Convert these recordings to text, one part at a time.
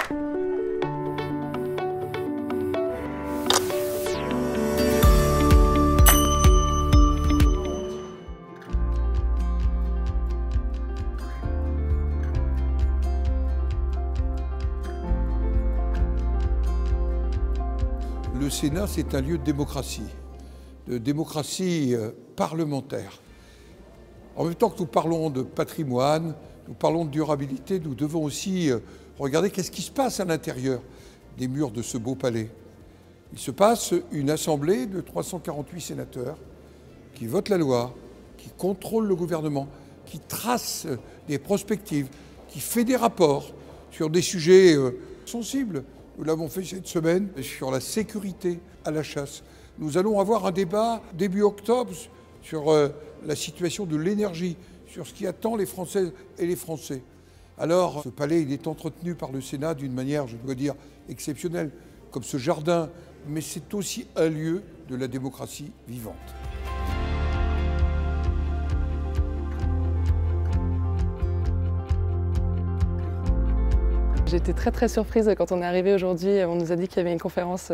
Le Sénat, c'est un lieu de démocratie parlementaire. En même temps que nous parlons de patrimoine, nous parlons de durabilité, nous devons aussi regarder qu'est-ce qui se passe à l'intérieur des murs de ce beau palais. Il se passe une assemblée de 348 sénateurs qui votent la loi, qui contrôlent le gouvernement, qui trace des prospectives, qui fait des rapports sur des sujets sensibles. Nous l'avons fait cette semaine sur la sécurité à la chasse. Nous allons avoir un débat début octobre sur la situation de l'énergie, sur ce qui attend les Françaises et les Français. Alors, ce palais, il est entretenu par le Sénat d'une manière, je dois dire, exceptionnelle, comme ce jardin, mais c'est aussi un lieu de la démocratie vivante. J'étais très surprise quand on est arrivé aujourd'hui. On nous a dit qu'il y avait une conférence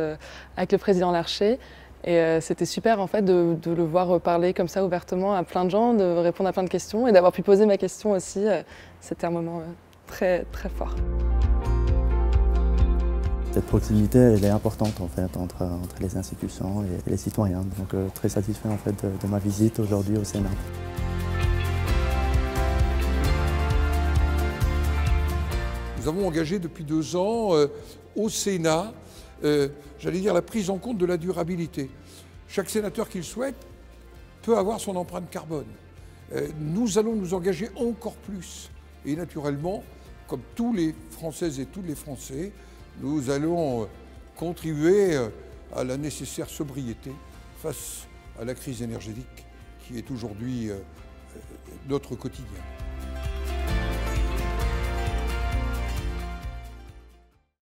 avec le président Larcher. Et c'était super en fait de le voir parler comme ça ouvertement à plein de gens, de répondre à plein de questions et d'avoir pu poser ma question aussi. C'était un moment très fort. Cette proximité, elle est importante en fait entre les institutions et les citoyens. Donc très satisfait en fait de ma visite aujourd'hui au Sénat. Nous avons engagé depuis 2 ans au Sénat, j'allais dire, la prise en compte de la durabilité. Chaque sénateur qui le souhaite peut avoir son empreinte carbone. Nous allons nous engager encore plus. Et naturellement, comme tous les Françaises et tous les Français, nous allons contribuer à la nécessaire sobriété face à la crise énergétique qui est aujourd'hui notre quotidien.